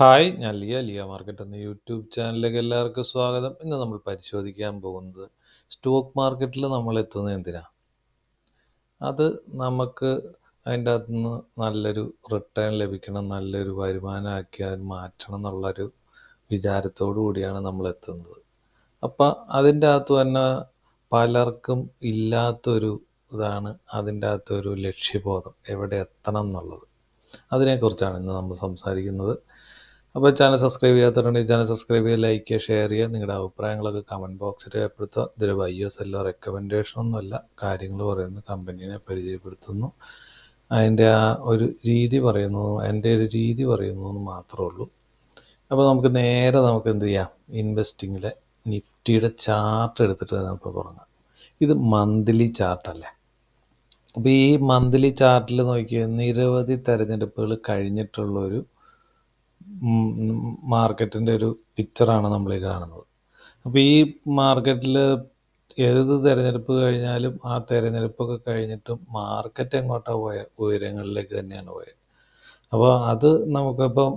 Hi, ഞാൻ Liya market എന്ന YouTube ചാനലിലേക്ക് എല്ലാവർക്കും സ്വാഗതം. ഇന്ന് നമ്മൾ പരിശോധിക്കാൻ പോകുന്നത് സ്റ്റോക്ക് മാർക്കറ്റിൽ നമ്മൾ എത്തുന്നത് എന്തിനാ? അത് നമുക്ക് അതിൻ്റെ അകത്ത് നിന്ന് നല്ലൊരു റിട്ടേൺ ലഭിക്കണം, നല്ലൊരു വരുമാനമാക്കി അത് മാറ്റണം എന്നുള്ളൊരു വിചാരത്തോടു കൂടിയാണ് നമ്മൾ എത്തുന്നത്. അപ്പം അതിൻ്റെ അകത്ത് തന്നെ പലർക്കും ഇല്ലാത്തൊരു ഇതാണ് അതിൻ്റെ അകത്തൊരു ലക്ഷ്യബോധം, എവിടെ എത്തണം എന്നുള്ളത്. അതിനെക്കുറിച്ചാണ് ഇന്ന് നമ്മൾ സംസാരിക്കുന്നത്. അപ്പോൾ ചാനൽ സബ്സ്ക്രൈബ് ചെയ്യാത്തവരുണ്ടെങ്കിൽ ചാനൽ സബ്സ്ക്രൈബ് ചെയ്യുക, ലൈക്ക് ചെയ്യുക, ഷെയർ ചെയ്യുക. നിങ്ങളുടെ അഭിപ്രായങ്ങളൊക്കെ കമൻറ്റ് ബോക്സിൽ രേഖപ്പെടുത്തുക. ഇതൊരു ബയ്യോ സെല്ലോ റെക്കമെൻഡേഷനൊന്നുമല്ല, കാര്യങ്ങൾ പറയുന്നു, കമ്പനീനെ പരിചയപ്പെടുത്തുന്നു, അതിൻ്റെ ആ ഒരു രീതി പറയുന്നു, എൻ്റെ ഒരു രീതി പറയുന്നു എന്ന് മാത്രമേ ഉള്ളൂ. അപ്പോൾ നമുക്ക് എന്ത് ചെയ്യാം, ഇൻവെസ്റ്റിങ്ങിലെ നിഫ്റ്റിയുടെ ചാർട്ട് എടുത്തിട്ട് നമുക്ക് തുടങ്ങാം. ഇത് മന്ത്ലി ചാർട്ടല്ലേ. അപ്പോൾ ഈ മന്ത്ലി ചാർട്ടിൽ നോക്കിയാൽ നിരവധി തെരഞ്ഞെടുപ്പുകൾ കഴിഞ്ഞിട്ടുള്ളൊരു മാർക്കറ്റിൻ്റെ ഒരു പിക്ചറാണ് നമ്മൾ ഈ കാണുന്നത്. അപ്പോൾ ഈ മാർക്കറ്റിൽ ഏത് തിരഞ്ഞെടുപ്പ് കഴിഞ്ഞാലും ആ തിരഞ്ഞെടുപ്പൊക്കെ കഴിഞ്ഞിട്ടും മാർക്കറ്റ് എങ്ങോട്ടാണ് പോയത്? ഉയരങ്ങളിലേക്ക് തന്നെയാണ് പോയത്. അപ്പോൾ അത് നമുക്കിപ്പം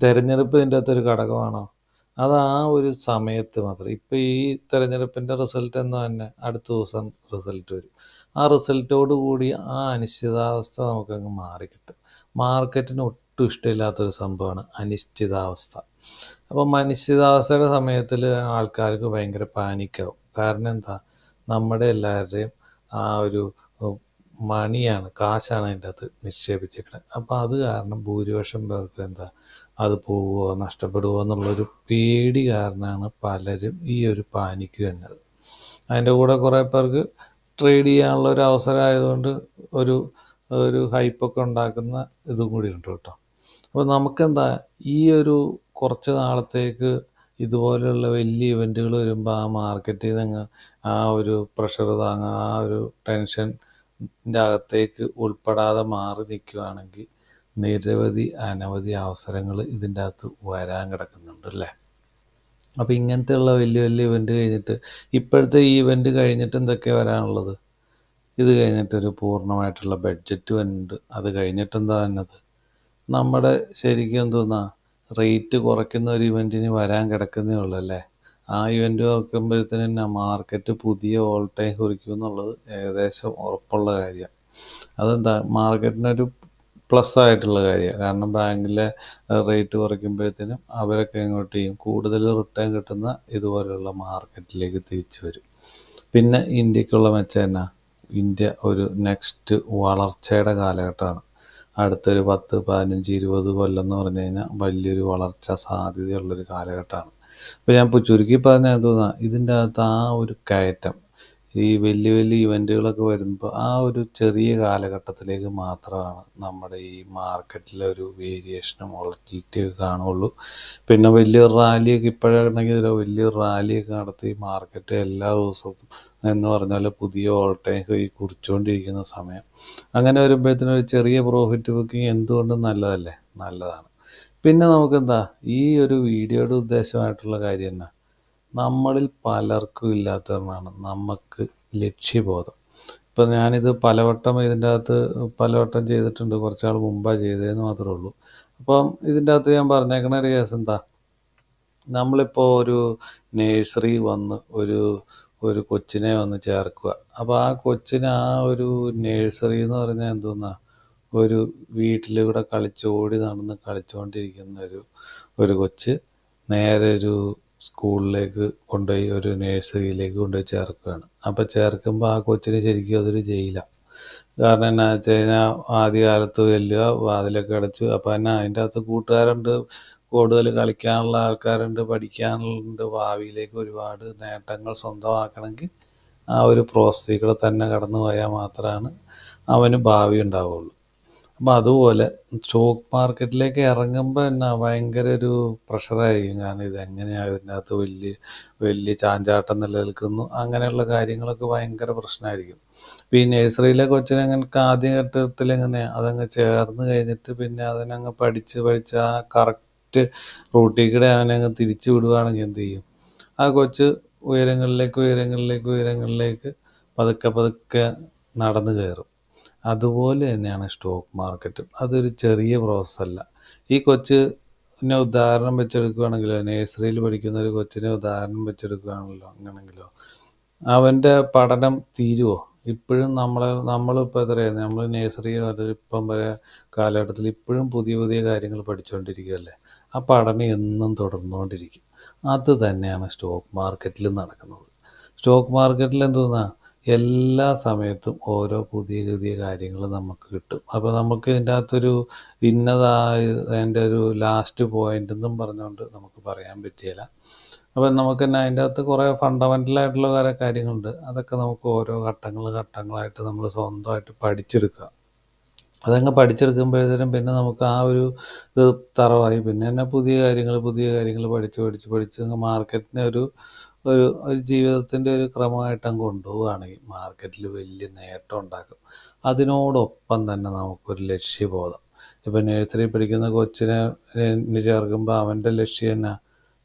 തിരഞ്ഞെടുപ്പ് ഇതിൻ്റെ അകത്തൊരു ഘടകമാണോ? അത് ആ ഒരു സമയത്ത് മാത്രം. ഇപ്പോൾ ഈ തിരഞ്ഞെടുപ്പിൻ്റെ റിസൾട്ട് എന്ന് തന്നെ അടുത്ത ദിവസം റിസൾട്ട് വരും. ആ റിസൾട്ടോട് കൂടി ആ അനിശ്ചിതാവസ്ഥ നമുക്കങ്ങ് മാറിക്കിട്ടും. മാർക്കറ്റിന് ഒട്ടും ഇഷ്ടമില്ലാത്തൊരു സംഭവമാണ് അനിശ്ചിതാവസ്ഥ. അപ്പം അനിശ്ചിതാവസ്ഥയുടെ സമയത്തിൽ ആൾക്കാർക്ക് ഭയങ്കര പാനിക്കാവും. കാരണം എന്താ, നമ്മുടെ എല്ലാവരുടെയും ആ ഒരു മണിയാണ്, കാശാണ് അതിൻ്റെ അകത്ത് നിക്ഷേപിച്ചിരിക്കുന്നത്. അപ്പോൾ അത് കാരണം ഭൂരിപക്ഷം പേർക്ക് എന്താ, അത് പോവുമോ, നഷ്ടപ്പെടുമോ എന്നുള്ളൊരു പേടി കാരണമാണ് പലരും ഈ ഒരു പാനിക്ക് വരുന്നത്. അതിൻ്റെ കൂടെ കുറേ പേർക്ക് ട്രേഡ് ചെയ്യാനുള്ള ഒരു അവസരമായതുകൊണ്ട് ഒരു ഹൈപ്പൊക്കെ ഉണ്ടാക്കുന്ന ഇതും കൂടി ഉണ്ട് കേട്ടോ. അപ്പോൾ നമുക്കെന്താ, ഈ ഒരു കുറച്ച് നാളത്തേക്ക് ഇതുപോലെയുള്ള വലിയ ഇവൻറ്റുകൾ വരുമ്പോൾ ആ മാർക്കറ്റിൽ നിന്ന് ആ ഒരു പ്രഷർ താങ്ങുക, ആ ഒരു ടെൻഷൻ്റെ അകത്തേക്ക് ഉൾപ്പെടാതെ മാറി നിൽക്കുകയാണെങ്കിൽ അനവധി അവസരങ്ങൾ ഇതിൻ്റെ അകത്ത് വരാൻ കിടക്കുന്നുണ്ട് അല്ലേ. അപ്പോൾ ഇങ്ങനത്തെയുള്ള വലിയ ഇവൻറ്റ് കഴിഞ്ഞിട്ട്, ഇപ്പോഴത്തെ ഈ ഇവൻറ്റ് കഴിഞ്ഞിട്ട് എന്തൊക്കെയാണ് വരാനുള്ളത്? ഇത് കഴിഞ്ഞിട്ടൊരു പൂർണ്ണമായിട്ടുള്ള ബഡ്ജറ്റ് വരുന്നുണ്ട്. അത് കഴിഞ്ഞിട്ട് എന്താ വന്നത്? നമ്മുടെ ശരിക്കും എന്തോന്നാ, റേറ്റ് കുറയ്ക്കുന്ന ഒരു ഇവൻറ്റിന് വരാൻ കിടക്കുന്നേ ഉള്ളൂ അല്ലേ. ആ ഇവൻറ്റ് കുറയ്ക്കുമ്പോഴത്തേനും മാർക്കറ്റ് പുതിയ ഓൾ ടൈം കുറിക്കും എന്നുള്ളത് ഏകദേശം ഉറപ്പുള്ള കാര്യമാണ്. അതെന്താ, മാർക്കറ്റിനൊരു പ്ലസ് ആയിട്ടുള്ള കാര്യമാണ്. കാരണം ബാങ്കിലെ റേറ്റ് കുറയ്ക്കുമ്പോഴത്തേനും അവരൊക്കെ എങ്ങോട്ട് ചെയ്യും, കൂടുതൽ റിട്ടേൺ കിട്ടുന്ന ഇതുപോലെയുള്ള മാർക്കറ്റിലേക്ക് തിരിച്ചു വരും. പിന്നെ ഇന്ത്യക്കുള്ള മെച്ചം എന്നാ, ഇന്ത്യ ഒരു നെക്സ്റ്റ് വളർച്ചയുടെ കാലഘട്ടമാണ്. അടുത്തൊരു 10, 15, 20 കൊല്ലം എന്ന് പറഞ്ഞു കഴിഞ്ഞാൽ വലിയൊരു വളർച്ച സാധ്യതയുള്ളൊരു കാലഘട്ടമാണ്. അപ്പോൾ ഞാൻ ഇപ്പോൾ ചുരുക്കി പറഞ്ഞാൽ തോന്നുക, ഇതിൻ്റെ അകത്ത് ആ ഒരു കയറ്റം, ഈ വലിയ ഇവൻറ്റുകളൊക്കെ വരുമ്പോൾ ആ ഒരു ചെറിയ കാലഘട്ടത്തിലേക്ക് മാത്രമാണ് നമ്മുടെ ഈ മാർക്കറ്റിലെ ഒരു വേരിയേഷനും വോളറ്റിലിറ്റിയൊക്കെ കാണുള്ളൂ. പിന്നെ വലിയൊരു റാലിയൊക്കെ ഇപ്പോഴാണെങ്കിൽ വലിയൊരു റാലിയൊക്കെ നടത്തി മാർക്കറ്റ് എല്ലാ ദിവസവും എന്ന് പറഞ്ഞാൽ പുതിയ ഓൾ ടൈം ഹൈ കുറിച്ചുകൊണ്ടിരിക്കുന്ന സമയം. അങ്ങനെ വരുമ്പോഴത്തേനും ഒരു ചെറിയ പ്രോഫിറ്റ് ബുക്കിംഗ് എന്തുകൊണ്ടും നല്ലതല്ലേ, നല്ലതാണ്. പിന്നെ നമുക്കെന്താ, ഈ ഒരു വീഡിയോയുടെ ഉദ്ദേശമായിട്ടുള്ള കാര്യം എന്നാ, നമ്മളിൽ പലർക്കും ഇല്ലാത്തതാണ് നമുക്ക് ലക്ഷ്യബോധം. ഇപ്പം ഞാനിത് ഇതിൻ്റെ അകത്ത് പലവട്ടം ചെയ്തിട്ടുണ്ട്, കുറച്ചാൾ മുമ്പാണ് ചെയ്തതെന്ന് മാത്രമേ ഉള്ളൂ. അപ്പം ഇതിൻ്റെ അകത്ത് ഞാൻ പറഞ്ഞേക്കണ ഒരു കേസ് എന്താ, നമ്മളിപ്പോൾ ഒരു നേഴ്സറി വന്ന് ഒരു കൊച്ചിനെ വന്ന് ചേർക്കുക. അപ്പോൾ ആ കൊച്ചിന് ആ ഒരു നേഴ്സറി എന്ന് പറഞ്ഞാൽ എന്തോന്നാ, ഒരു വീട്ടിലൂടെ ഓടി നടന്ന് കളിച്ചുകൊണ്ടിരിക്കുന്ന ഒരു കൊച്ച് നേരെ ഒരു സ്കൂളിലേക്ക് കൊണ്ടുപോയി, ഒരു നേഴ്സറിയിലേക്ക് കൊണ്ടുപോയി ചേർക്കുകയാണ്. അപ്പോൾ ചേർക്കുമ്പോൾ ആ കൊച്ചിന് ശരിക്കും അതൊരു ജയിലാണ്. കാരണം എന്നാ വെച്ച് കഴിഞ്ഞാൽ ആദ്യകാലത്ത് വലിയ വാതിലൊക്കെ അടച്ചു. അപ്പോൾ എന്നാ, അതിൻ്റെ അകത്ത് കൂട്ടുകാരുണ്ട്, കൂടുതൽ കളിക്കാനുള്ള ആൾക്കാരുണ്ട്, പഠിക്കാനുണ്ട്, ഭാവിയിലേക്ക് ഒരുപാട് നേട്ടങ്ങൾ സ്വന്തമാക്കണമെങ്കിൽ ആ ഒരു പ്രോസസ്സിൽ കൂടെ തന്നെ കടന്നു പോയാൽ മാത്രമാണ് അവന് ഭാവി ഉണ്ടാവുള്ളൂ. അപ്പം അതുപോലെ സ്റ്റോക്ക് മാർക്കറ്റിലേക്ക് ഇറങ്ങുമ്പോൾ എന്നാ ഭയങ്കര ഒരു പ്രഷറായിരിക്കും. കാരണം ഇതെങ്ങനെയാണ്, ഇതിൻ്റെ അകത്ത് വലിയ ചാഞ്ചാട്ടം നിലനിൽക്കുന്നു, അങ്ങനെയുള്ള കാര്യങ്ങളൊക്കെ ഭയങ്കര പ്രശ്നമായിരിക്കും. ഇപ്പോൾ ഈ നഴ്സറിയിലെ കൊച്ചിനങ്ങനെ ആദ്യഘട്ടത്തിൽ എങ്ങനെയാണ്, അതങ്ങ് ചേർന്ന് കഴിഞ്ഞിട്ട് പിന്നെ അതിനങ്ങ് പഠിച്ച് ആ കറക്റ്റ് റൂട്ടിൽ കൂടെ അവനങ്ങ് തിരിച്ചു വിടുകയാണെങ്കിൽ എന്ത് ചെയ്യും, ആ കൊച്ച് ഉയരങ്ങളിലേക്ക് പതുക്കെ നടന്നു കയറും. അതുപോലെ തന്നെയാണ് സ്റ്റോക്ക് മാർക്കറ്റും. അതൊരു ചെറിയ പ്രോസസ്സല്ല. ഈ കൊച്ച് പിന്നെ ഉദാഹരണം വെച്ചെടുക്കുകയാണെങ്കിലോ, നേഴ്സറിയിൽ പഠിക്കുന്ന ഒരു കൊച്ചിനെ ഉദാഹരണം വെച്ചെടുക്കുകയാണല്ലോ അങ്ങനെങ്കിലോ, അവൻ്റെ പഠനം തീരുമോ? ഇപ്പോഴും നമ്മളിപ്പോൾ എത്രയാണ്, നമ്മൾ നേഴ്സറി മുതൽ ഇപ്പം വരെ കാലഘട്ടത്തിൽ ഇപ്പോഴും പുതിയ പുതിയ കാര്യങ്ങൾ പഠിച്ചുകൊണ്ടിരിക്കുകയല്ലേ. ആ പഠനം എന്നും തുടർന്നുകൊണ്ടിരിക്കും. അത് തന്നെയാണ് സ്റ്റോക്ക് മാർക്കറ്റിൽ നടക്കുന്നത്. സ്റ്റോക്ക് മാർക്കറ്റിൽ എന്തോന്നാ, എല്ലാ സമയത്തും ഓരോ പുതിയ പുതിയ കാര്യങ്ങൾ നമുക്ക് കിട്ടും. അപ്പോൾ നമുക്ക് ഇതിൻ്റെ അകത്തൊരു ഇന്നതായ അതിൻ്റെ ഒരു ലാസ്റ്റ് പോയിന്റ് എന്നും പറഞ്ഞുകൊണ്ട് നമുക്ക് പറയാൻ പറ്റിയില്ല. അപ്പം നമുക്ക് തന്നെ അതിൻ്റെ അകത്ത് കുറേ ഫണ്ടമെൻ്റലായിട്ടുള്ള കുറേ കാര്യങ്ങളുണ്ട്. അതൊക്കെ നമുക്ക് ഓരോ ഘട്ടങ്ങളായിട്ട് നമ്മൾ സ്വന്തമായിട്ട് പഠിച്ചെടുക്കുക. അതങ്ങ് പഠിച്ചെടുക്കുമ്പോഴത്തേനും പിന്നെ നമുക്ക് ആ ഒരു ഇത് തറവായി. പിന്നെ തന്നെ പുതിയ കാര്യങ്ങൾ പഠിച്ച് അങ്ങ് മാർക്കറ്റിനെ ഒരു ഒരു ഒരു ജീവിതത്തിൻ്റെ ഒരു ക്രമമായിട്ട് അങ്ങ് കൊണ്ടുപോവുകയാണെങ്കിൽ മാർക്കറ്റിൽ വലിയ നേട്ടം ഉണ്ടാക്കും. അതിനോടൊപ്പം തന്നെ നമുക്കൊരു ലക്ഷ്യബോധം. ഇപ്പം നഴ്സറി പഠിക്കുന്ന കൊച്ചിനെ ചേർക്കുമ്പോൾ അവൻ്റെ ലക്ഷ്യം എന്നാ,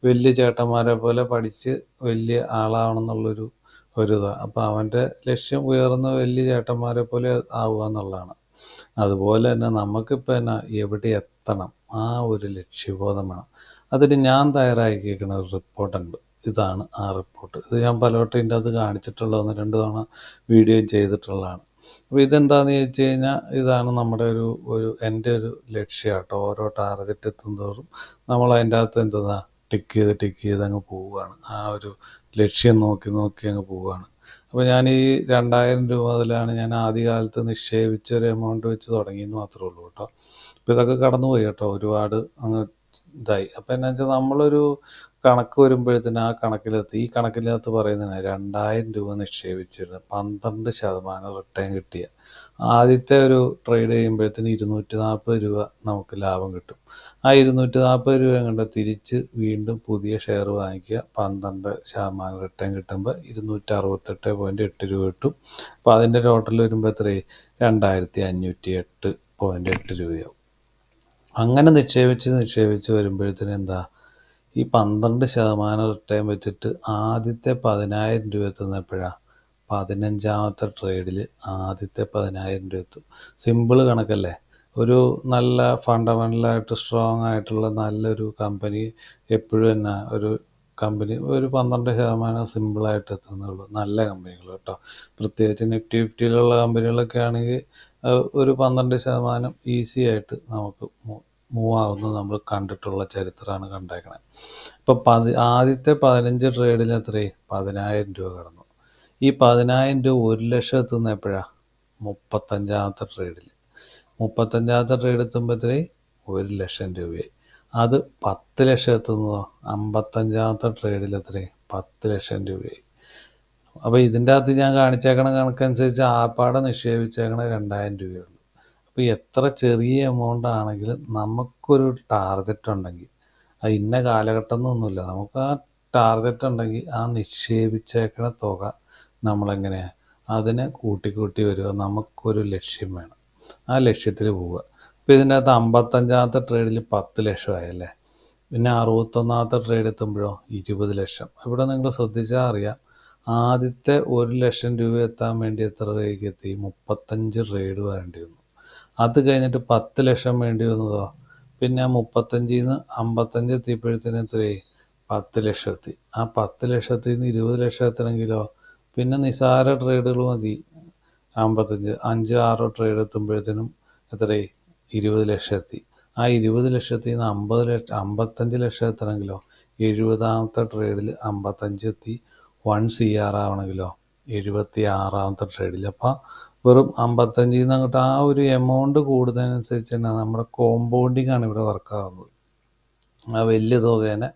വലിയ ചേട്ടന്മാരെ പോലെ പഠിച്ച് വലിയ ആളാവണം എന്നുള്ളൊരു ഇതാണ്. അപ്പോൾ അവൻ്റെ ലക്ഷ്യം ഉയർന്ന വലിയ ചേട്ടന്മാരെ പോലെ ആവുക എന്നുള്ളതാണ്. അതുപോലെ തന്നെ നമുക്കിപ്പോൾ എന്നാ, എവിടെ എത്തണം, ആ ഒരു ലക്ഷ്യബോധം വേണം. അതിന് ഞാൻ തയ്യാറാക്കിയിരിക്കുന്ന ഒരു റിപ്പോർട്ടുണ്ട്. ഇതാണ് ആ റിപ്പോർട്ട്. ഇത് ഞാൻ പലവട്ടം ഇതിൻ്റെ അത് കാണിച്ചിട്ടുള്ള 1-2 തവണ വീഡിയോ ചെയ്തിട്ടുള്ളതാണ്. അപ്പോൾ ഇതെന്താണെന്ന് ചോദിച്ചു കഴിഞ്ഞാൽ, ഇതാണ് നമ്മുടെ എൻ്റെ ഒരു ലക്ഷ്യം കേട്ടോ. ഓരോ ടാർഗറ്റ് എത്തുന്തോറും നമ്മൾ അതിൻ്റെ അകത്ത് എന്താ ടിക്ക് ചെയ്ത് അങ്ങ് പോവുകയാണ്. ആ ഒരു ലക്ഷ്യം നോക്കി അങ്ങ് പോവുകയാണ്. അപ്പോൾ ഞാൻ ഈ 2000 രൂപ മുതലാണ് ഞാൻ ആദ്യകാലത്ത് നിക്ഷേപിച്ച ഒരു എമൗണ്ട് വെച്ച് തുടങ്ങിയെന്ന് മാത്രമേ ഉള്ളൂ കേട്ടോ. അപ്പോൾ ഇതൊക്കെ കടന്നുപോയി കേട്ടോ, ഒരുപാട് അങ്ങ് ഇതായി. അപ്പോൾ എന്നാ വെച്ചാൽ നമ്മളൊരു കണക്ക് വരുമ്പോഴത്തേന് ആ കണക്കിലെത്തി. ഈ കണക്കിനകത്ത് പറയുന്നതിന് 2000 രൂപ നിക്ഷേപിച്ചിരുന്നു 12% റിട്ടേൺ കിട്ടിയ ആദ്യത്തെ ഒരു ട്രേഡ് ചെയ്യുമ്പോഴത്തേന് 240 രൂപ നമുക്ക് ലാഭം കിട്ടും. ആ 240 രൂപ കൊണ്ട് തിരിച്ച് വീണ്ടും പുതിയ ഷെയർ വാങ്ങിക്കുക. 12% റിട്ടേൺ കിട്ടുമ്പോൾ 268.8 രൂപ കിട്ടും. അപ്പോൾ അതിൻ്റെ ടോട്ടൽ വരുമ്പോൾ എത്രയായി? 2508.8 രൂപയാവും. അങ്ങനെ നിക്ഷേപിച്ച് വരുമ്പോഴത്തേന് എന്താ, ഈ 12% റിട്ടേൺ വെച്ചിട്ട് ആദ്യത്തെ 10,000 രൂപ എത്തുന്നപ്പോഴാണ് 15ാമത്തെ ട്രേഡിൽ ആദ്യത്തെ 10,000 രൂപ എത്തും. സിമ്പിൾ കണക്കല്ലേ. ഒരു നല്ല ഫണ്ടമെൻ്റലായിട്ട് സ്ട്രോങ് ആയിട്ടുള്ള നല്ലൊരു കമ്പനി എപ്പോഴും തന്നെ ഒരു കമ്പനി ഒരു 12% സിമ്പിളായിട്ട് എത്തുന്നുള്ളൂ. നല്ല കമ്പനികൾ കേട്ടോ. പ്രത്യേകിച്ച് നിഫ്റ്റി 50-യിലുള്ള കമ്പനികളൊക്കെ ആണെങ്കിൽ ഒരു 12% ഈസി ആയിട്ട് നമുക്ക് മൂവ് ആവുന്നത് നമ്മൾ കണ്ടിട്ടുള്ള ചരിത്രമാണ് കണ്ടേക്കണത്. ഇപ്പോൾ ആദ്യത്തെ 15 ട്രേഡിൽ എത്രയും 10,000 രൂപ കടന്നു. ഈ 10,000 രൂപ 1 ലക്ഷം എത്തുന്ന എപ്പോഴാണ്? 35ാമത്തെ ട്രേഡിൽ. 35ാമത്തെ ട്രേഡ് എത്തുമ്പോൾ എത്രയും 1 ലക്ഷം രൂപയായി. അത് 10 ലക്ഷം എത്തുന്നതോ 55ാമത്തെ ട്രേഡിൽ എത്രയും 10 ലക്ഷം രൂപയായി. അപ്പോൾ ഇതിൻ്റെ അകത്ത് ഞാൻ കാണിച്ചേക്കണ കണക്കനുസരിച്ച് ആപ്പാടെ നിക്ഷേപിച്ചേക്കണ 2000 രൂപയുള്ളൂ. അപ്പോൾ എത്ര ചെറിയ എമൗണ്ട് ആണെങ്കിലും നമുക്കൊരു ടാർഗറ്റ് ഉണ്ടെങ്കിൽ, അത് ഇന്ന കാലഘട്ടം എന്നൊന്നുമില്ല, നമുക്ക് ആ ടാർഗറ്റ് ഉണ്ടെങ്കിൽ ആ നിക്ഷേപിച്ചേക്കണ തുക നമ്മളെങ്ങനെയാണ് അതിനെ കൂട്ടി വരിക. നമുക്കൊരു ലക്ഷ്യം വേണം, ആ ലക്ഷ്യത്തിൽ പോവുക. അപ്പോൾ ഇതിൻ്റെ അകത്ത് 55ാമത്തെ ട്രേഡിൽ 10 ലക്ഷം ആയല്ലേ. പിന്നെ 61ാമത്തെ ട്രേഡ് എത്തുമ്പോഴോ 20 ലക്ഷം. ഇവിടെ നിങ്ങൾ ശ്രദ്ധിച്ചാൽ അറിയാം, ആദ്യത്തെ 1 ലക്ഷം രൂപ എത്താൻ വേണ്ടി എത്ര രൂപയ്ക്ക് എത്തി? 35 ട്രേഡ് വേണ്ടി വന്നു. അത് കഴിഞ്ഞിട്ട് 10 ലക്ഷം വേണ്ടി വന്നതോ, പിന്നെ 35-ൽ നിന്ന് 55 എത്തിയപ്പോഴത്തേനും എത്രയായി? 10 ലക്ഷം എത്തി. ആ 10 ലക്ഷത്തിൽ നിന്ന് 20 ലക്ഷം എത്തണമെങ്കിലോ പിന്നെ നിസാര ട്രേഡുകൾ മതി. 55 5-6 ട്രേഡ് എത്തുമ്പോഴത്തേനും എത്രയായി? 20 ലക്ഷം എത്തി. ആ 20 ലക്ഷത്തിൽ നിന്ന് 55 ലക്ഷം എത്തണമെങ്കിലോ 70ാമത്തെ ട്രേഡിൽ 55 എത്തി. 1 CR ആവണമെങ്കിലോ 76ാമത്തെ ട്രേഡിൽ. അപ്പം വെറും 55-ൽ നിന്ന് അങ്ങോട്ട് ആ ഒരു എമൗണ്ട് കൂടുന്നതിനനുസരിച്ച് തന്നെ നമ്മുടെ കോമ്പൗണ്ടിങ് ആണ് ഇവിടെ വർക്കാകുന്നത്. ആ വലിയ തുകേനെ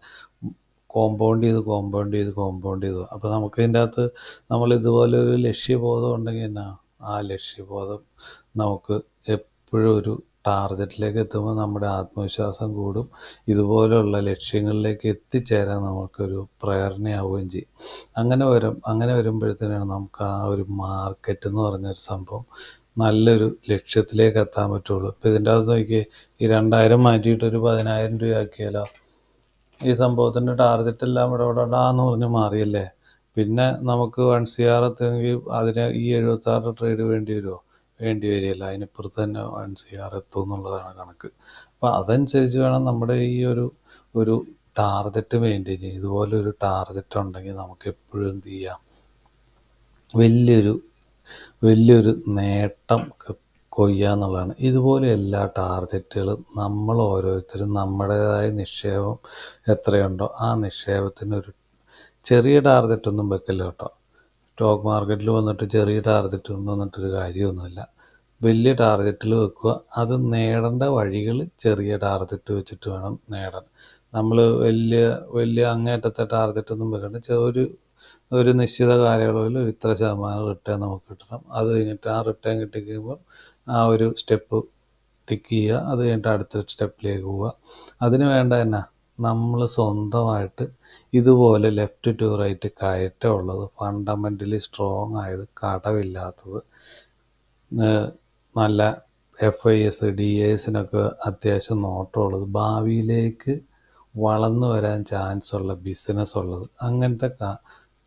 കോമ്പൗണ്ട് ചെയ്ത്. അപ്പോൾ നമുക്ക് ഇതിൻ്റെ അകത്ത് നമ്മൾ ഇതുപോലെ ഒരു ലക്ഷ്യബോധം ഉണ്ടെങ്കിൽ എന്നാ, ആ ലക്ഷ്യബോധം നമുക്ക് എപ്പോഴും ഒരു ടാർഗറ്റിലേക്ക് എത്തുമ്പോൾ നമ്മുടെ ആത്മവിശ്വാസം കൂടും. ഇതുപോലെയുള്ള ലക്ഷ്യങ്ങളിലേക്ക് എത്തിച്ചേരാൻ നമുക്കൊരു പ്രേരണയാവുകയും ചെയ്യും. അങ്ങനെ വരുമ്പോഴത്തേനാണ് നമുക്ക് ആ ഒരു മാർക്കറ്റ് എന്ന് പറഞ്ഞൊരു സംഭവം നല്ലൊരു ലക്ഷ്യത്തിലേക്ക് എത്താൻ പറ്റുള്ളൂ. ഇപ്പോൾ ഇതിൻ്റെ അകത്ത് നോക്കിയേ, ഈ 2000 മാറ്റിയിട്ട് ഒരു 10,000 രൂപ ആക്കിയാലോ ഈ സംഭവത്തിൻ്റെ ടാർഗറ്റ് എല്ലാം ഇവിടെ എന്ന് പറഞ്ഞ് മാറിയല്ലേ. പിന്നെ നമുക്ക് 1 CR എത്തുമെങ്കിൽ അതിന് ഈ 76 ട്രേഡ് വേണ്ടി വരികയില്ല. അതിനിപ്പുറത്ത് തന്നെ 1 CR എത്തും എന്നുള്ളതാണ് കണക്ക്. അപ്പോൾ അതനുസരിച്ച് വേണം നമ്മുടെ ഈ ഒരു ടാർഗറ്റ് മെയിൻറ്റെയിൻ ചെയ്യുക. ഇതുപോലെ ഒരു ടാർഗറ്റ് ഉണ്ടെങ്കിൽ നമുക്ക് എപ്പോഴും എന്ത് ചെയ്യാം, വലിയൊരു നേട്ടം കൊയ്യുക എന്നുള്ളതാണ്. ഇതുപോലെ എല്ലാ ടാർഗറ്റുകളും നമ്മൾ ഓരോരുത്തരും നമ്മുടേതായ നിക്ഷേപം എത്രയുണ്ടോ ആ നിക്ഷേപത്തിനൊരു ചെറിയ ടാർഗറ്റൊന്നും വെക്കില്ല കേട്ടോ. സ്റ്റോക്ക് മാർക്കറ്റിൽ വന്നിട്ട് ചെറിയ ടാർഗറ്റ് വന്നിട്ടൊരു കാര്യമൊന്നുമില്ല. വലിയ ടാർഗറ്റിൽ വെക്കുക. അത് നേടേണ്ട വഴികൾ ചെറിയ ടാർഗറ്റ് വെച്ചിട്ട് വേണം നേടാൻ. നമ്മൾ വലിയ അങ്ങേറ്റത്തെ ടാർഗറ്റൊന്നും വെക്കേണ്ട. ഒരു നിശ്ചിത കാലയളവിൽ ഒരു ഇത്ര ശതമാനം റിട്ടേൺ നമുക്ക് കിട്ടണം. അത് കഴിഞ്ഞിട്ട് ആ റിട്ടേൺ കിട്ടിക്കഴിയുമ്പോൾ ആ ഒരു സ്റ്റെപ്പ് ടിക്ക് ചെയ്യുക. അത് കഴിഞ്ഞിട്ട് അടുത്ത സ്റ്റെപ്പിലേക്ക് പോവുക. അതിന് വേണ്ട തന്നെ നമ്മൾ സ്വന്തമായിട്ട് ഇതുപോലെ ലെഫ്റ്റ് ടു റൈറ്റ് കയറ്റമുള്ളത്, ഫണ്ടമെൻ്റലി സ്ട്രോങ് ആയത്, കടമില്ലാത്തത്, നല്ല FIS DISനൊക്കെ അത്യാവശ്യം നോട്ടമുള്ളത്, ഭാവിയിലേക്ക് വളർന്നു വരാൻ ചാൻസ് ഉള്ള ബിസിനസ് ഉള്ളത്, അങ്ങനത്തെ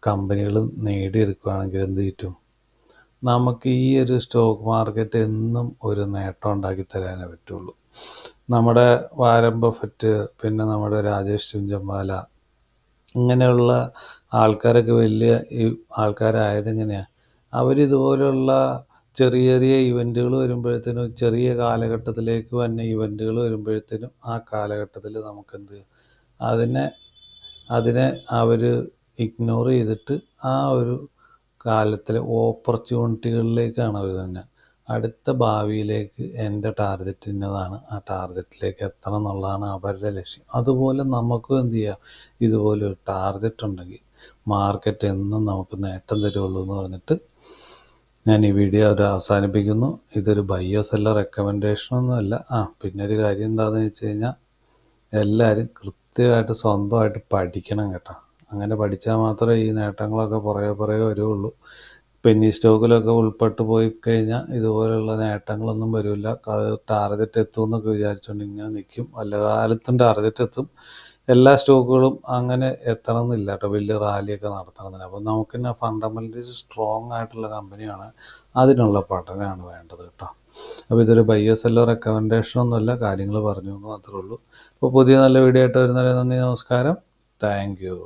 കമ്പനികൾ നേടിയെടുക്കുകയാണെങ്കിൽ എന്ത് കിട്ടും, നമുക്ക് ഈ ഒരു സ്റ്റോക്ക് മാർക്കറ്റ് എന്നും ഒരു നേട്ടം ഉണ്ടാക്കി തരാനേ പറ്റുള്ളൂ. നമ്മുടെ വാരൻ ബഫറ്റ്, പിന്നെ നമ്മുടെ രാജേഷ് ചുഞ്ചൻവാല, ഇങ്ങനെയുള്ള ആൾക്കാരൊക്കെ വലിയ ആൾക്കാരായത് എങ്ങനെയാണ്, അവരിതുപോലെയുള്ള ചെറിയ ചെറിയ ഇവൻറ്റുകൾ വരുമ്പോഴത്തേനും, ചെറിയ കാലഘട്ടത്തിലേക്ക് വന്ന ഇവൻറ്റുകൾ വരുമ്പോഴത്തേനും ആ കാലഘട്ടത്തിൽ നമുക്കെന്ത് അതിനെ അവർ ഇഗ്നോർ ചെയ്തിട്ട് ആ ഒരു കാലത്തിലെ ഓപ്പർച്യൂണിറ്റികളിലേക്കാണ് അവർ തന്നെ അടുത്ത ഭാവിയിലേക്ക് എൻ്റെ ടാർഗറ്റ് ഇന്നതാണ്, ആ ടാർഗറ്റിലേക്ക് എത്തണം എന്നുള്ളതാണ് അവരുടെ ലക്ഷ്യം. അതുപോലെ നമുക്കും എന്ത് ചെയ്യാം, ഇതുപോലെ ഒരു ടാർഗറ്റ് ഉണ്ടെങ്കിൽ മാർക്കറ്റ് എന്നും നമുക്ക് നേട്ടം തരുള്ളൂ എന്ന് പറഞ്ഞിട്ട് ഞാൻ ഈ വീഡിയോ അവസാനിപ്പിക്കുന്നു. ഇതൊരു ബൈയോ സെല്ലർ റെക്കമെൻഡേഷനൊന്നുമല്ല. പിന്നെ ഒരു കാര്യം എന്താണെന്ന് വെച്ച് കഴിഞ്ഞാൽ, എല്ലാവരും കൃത്യമായിട്ട് സ്വന്തമായിട്ട് പഠിക്കണം കേട്ടോ. അങ്ങനെ പഠിച്ചാൽ മാത്രമേ ഈ നേട്ടങ്ങളൊക്കെ പുറകെ വരുള്ളൂ. പെന്നി സ്റ്റോക്കിലൊക്കെ ഉൾപ്പെട്ട് പോയി കഴിഞ്ഞാൽ ഇതുപോലെയുള്ള നേട്ടങ്ങളൊന്നും വരില്ല. അത് ടാർഗറ്റ് എത്തുമെന്നൊക്കെ വിചാരിച്ചുകൊണ്ട് ഇങ്ങനെ നിൽക്കും. വല്ല കാലത്തും ടാർഗറ്റ് എത്തും. എല്ലാ സ്റ്റോക്കുകളും അങ്ങനെ എത്തണം എന്നില്ല കേട്ടോ, വലിയ റാലിയൊക്കെ നടത്തണമെന്നില്ല. അപ്പോൾ നമുക്ക് തന്നെ ഫണ്ടമെൻ്റലി സ്ട്രോങ് ആയിട്ടുള്ള കമ്പനിയാണ്, അതിനുള്ള പഠനമാണ് വേണ്ടത് കേട്ടോ. അപ്പോൾ ഇതൊരു ബൈയോ സെല്ലർ റെക്കമെൻഡേഷനൊന്നുമല്ല, കാര്യങ്ങൾ പറഞ്ഞു എന്ന് മാത്രമേ ഉള്ളൂ. അപ്പോൾ പുതിയ നല്ല വീഡിയോ ആയിട്ട് വരുന്നവരെ നന്ദി, നമസ്കാരം, താങ്ക് യു.